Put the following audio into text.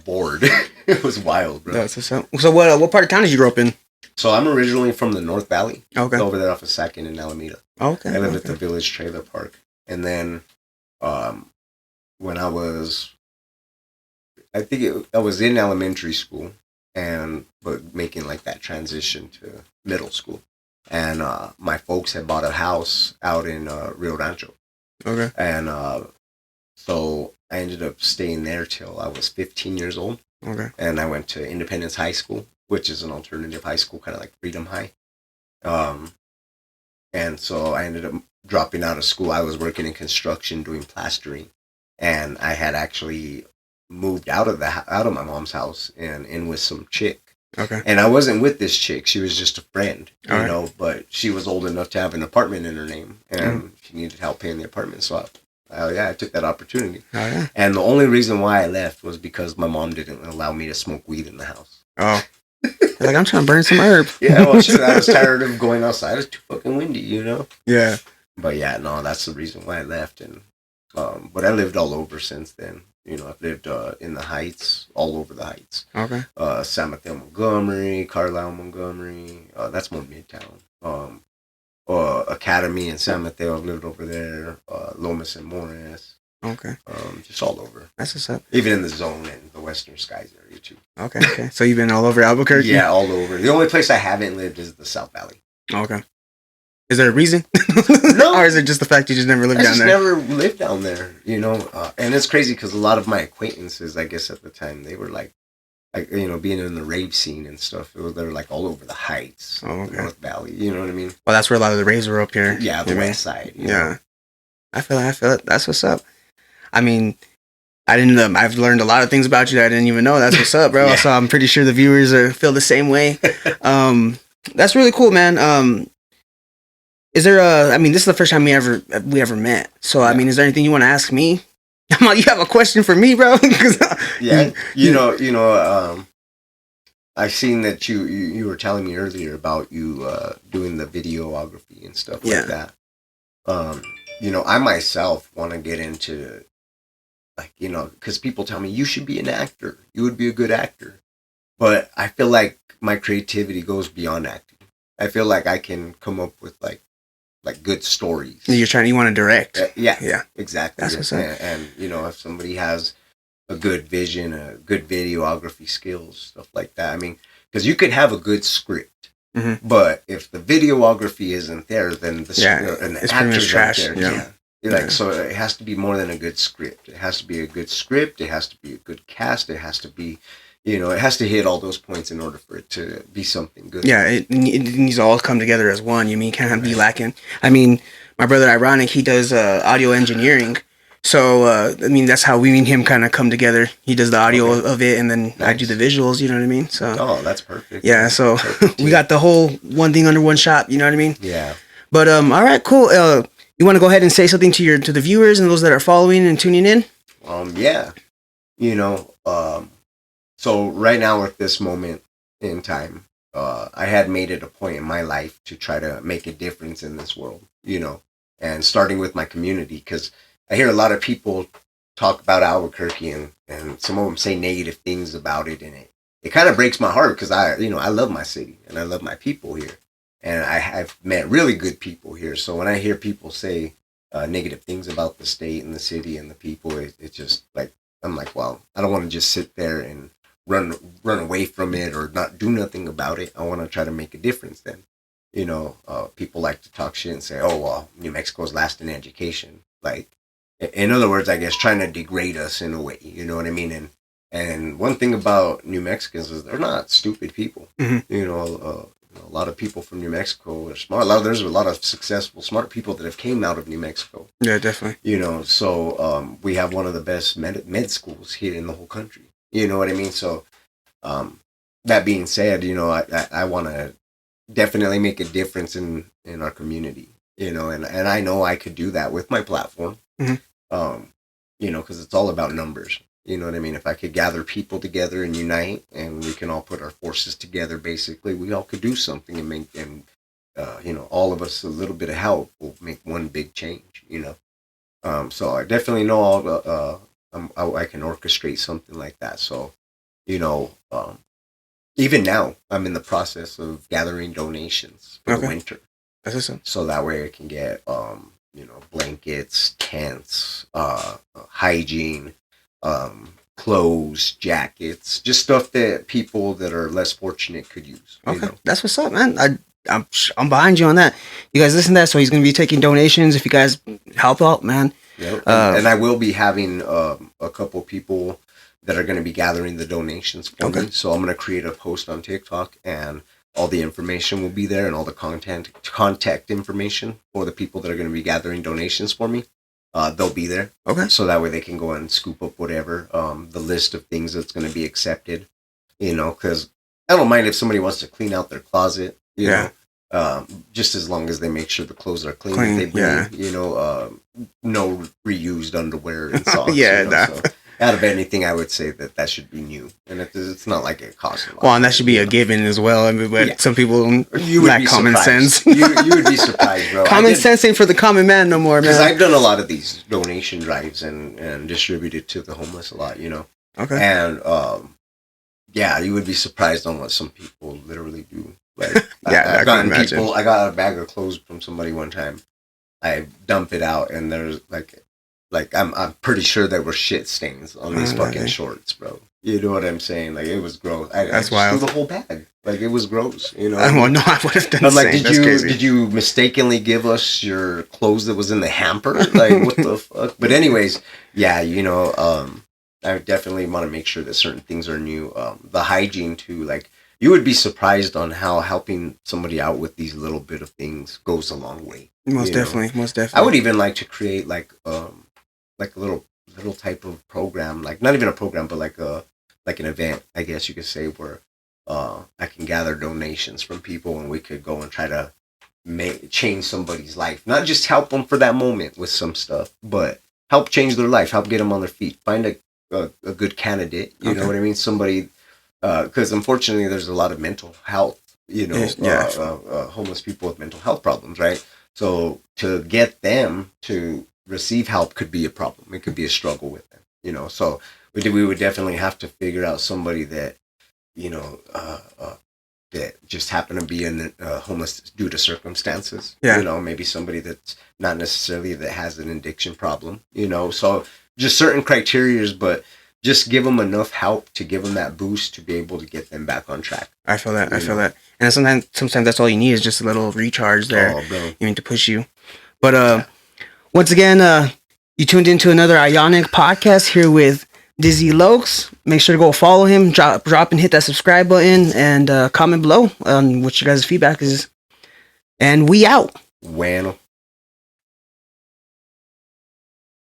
got bored. It was wild, bro. So what part of town did you grow up in? So I'm originally from the North Valley. Okay. Over there off of 2nd in Alameda. Okay. I lived at the Village Trailer Park. And then when I was, I was in elementary school, but making like that transition to middle school. And my folks had bought a house out in Rio Rancho. Okay. And so I ended up staying there till I was 15 years old. Okay. And I went to Independence High School, which is an alternative high school, kind of like Freedom High. And so I ended up dropping out of school. I was working in construction, doing plastering, and I had actually moved out of my mom's house and in with some chick. Okay. And I wasn't with this chick; she was just a friend, you All know. But she was old enough to have an apartment in her name, and she needed help paying the apartment. So I took that opportunity. Oh yeah. And the only reason why I left was because my mom didn't allow me to smoke weed in the house. Oh. Like, I'm trying to burn some herb. Yeah, well, shit, I was tired of going outside. It was too fucking windy, you know? Yeah. But yeah, no, that's the reason why I left. And but I lived all over since then. You know, I've lived in the Heights, all over the Heights. Okay. San Mateo, Montgomery, Carlisle, Montgomery. That's more Midtown. Academy in San Mateo, I've lived over there. Lomas and Morris. Okay. Just all over. That's what's up. Even in the zone and the Western Skies area too. Okay. So you've been all over Albuquerque? Yeah, all over. The only place I haven't lived is the South Valley. Okay. Is there a reason? No. Or is it just the fact you just never lived down there? I just never lived down there, you know. And it's crazy because a lot of my acquaintances, I guess at the time, they were like you know, being in the rave scene and stuff. They're like all over the Heights, the North Valley. You know what I mean? Well, that's where a lot of the raves were up here. Yeah, the West Side. Yeah. Know? I feel it. That's what's up. I mean, I've learned a lot of things about you that I didn't even know. That's what's up, bro. Yeah. So I'm pretty sure the viewers feel the same way. That's really cool, man. Is there I mean, this is the first time we ever met. So, yeah. I mean, is there anything you want to ask me? You have a question for me, bro? Yeah. You know, I've seen that you were telling me earlier about you doing the videography and stuff like that. You know, I myself want to get into, like, you know, because people tell me you should be an actor. You would be a good actor. But I feel like my creativity goes beyond acting. I feel like I can come up with like good stories. You want to direct. Yeah, exactly. That's what's up. And, you know, if somebody has a good vision, a good videography skills, stuff like that. I mean, because you could have a good script, but if the videography isn't there, then and the actors aren't there. Yeah. Like, so it has to be more than a good script. It has to be a good script. It has to be a good cast. It has to be, you know, it has to hit all those points in order for it to be something good. Yeah, it needs to all come together as one. You mean, can't be lacking. I mean, my brother Aionic, he does audio engineering. So, I mean, that's how we and him kind of come together. He does the audio of it, and then I do the visuals, you know what I mean? So, that's perfect. Yeah, so we got the whole one thing under one shop, you know what I mean? Yeah. But, all right, cool. You want to go ahead and say something to the viewers and those that are following and tuning in? Yeah. You know, so right now at this moment in time, I had made it a point in my life to try to make a difference in this world, you know, and starting with my community, because I hear a lot of people talk about Albuquerque and some of them say negative things about it, and it kind of breaks my heart because I love my city and I love my people here. And I've met really good people here. So when I hear people say negative things about the state and the city and the people, it's just like, I'm like, well, I don't want to just sit there and run away from it or not do nothing about it. I want to try to make a difference then. You know, people like to talk shit and say, oh, well, New Mexico's last in education. Like, in other words, I guess, trying to degrade us in a way. You know what I mean? And one thing about New Mexicans is they're not stupid people. Mm-hmm. You know, a lot of people from New Mexico are smart. There's a lot of successful, smart people that have came out of New Mexico. Yeah, definitely. You know, so we have one of the best med schools here in the whole country. You know what I mean? So that being said, you know, I want to definitely make a difference in our community. You know, and I know I could do that with my platform. Mm-hmm. You know, because it's all about numbers. You know what I mean? If I could gather people together and unite, and we can all put our forces together, basically, we all could do something and make, you know, all of us a little bit of help will make one big change. You know, so I definitely know I can orchestrate something like that. So Even now, I'm in the process of gathering donations for the winter. That's awesome. So that way I can get, blankets, tents, hygiene, clothes, jackets, just stuff that people that are less fortunate could use. Okay, that's what's up, man. I'm behind you on that. You guys listen to that, so he's gonna be taking donations if you guys help out, man. Yep. And I will be having a couple people that are going to be gathering the donations for me. So I'm going to create a post on TikTok, and all the information will be there, and all the contact information for the people that are going to be gathering donations for me. They'll be there. Okay. So that way they can go and scoop up whatever, the list of things that's going to be accepted, because I don't mind if somebody wants to clean out their closet, you know, just as long as they make sure the clothes are clean. They bring, no reused underwear and socks. So out of anything, I would say that should be new, and it's not like it costs a lot. Well, and that should be a given as well. I mean, but some people lack common sense. you would be surprised, bro. Common sense ain't for the common man no more, man. Because I've done a lot of these donation drives and distributed to the homeless a lot, Okay. And you would be surprised on what some people literally do. Like, I got a bag of clothes from somebody one time. I dump it out, and there's like I'm pretty sure there were shit stains on these fucking shorts, bro. You know what I'm saying? Like, it was gross. That's why I threw the whole bag. Like, it was gross. I would have done the same. Did you mistakenly give us your clothes that was in the hamper? Like, what the fuck? But anyways, I definitely want to make sure that certain things are new. The hygiene too. Like, you would be surprised on how helping somebody out with these little bit of things goes a long way. Most definitely. I would even like to create a little type of program, like not even a program, but like an event, I guess you could say, where I can gather donations from people, and we could go and try to change somebody's life. Not just help them for that moment with some stuff, but help change their life, help get them on their feet, find a good candidate. You know what I mean? Somebody, because unfortunately there's a lot of mental health, homeless people with mental health problems, right? So to get them to receive help could be a problem. It could be a struggle with them, So we would definitely have to figure out somebody that, that just happened to be homeless due to circumstances. Maybe somebody that's not necessarily that has an addiction problem. So just certain criterias, but just give them enough help to give them that boost to be able to get them back on track. I feel that. And sometimes that's all you need is just a little recharge there. Oh, bro. You need to push you. But once again, you tuned into another Aionic Podcast here with the.real.dizzie.locz. Make sure to go follow him, drop and hit that subscribe button, and comment below on what your guys' feedback is. And we out. Bueno.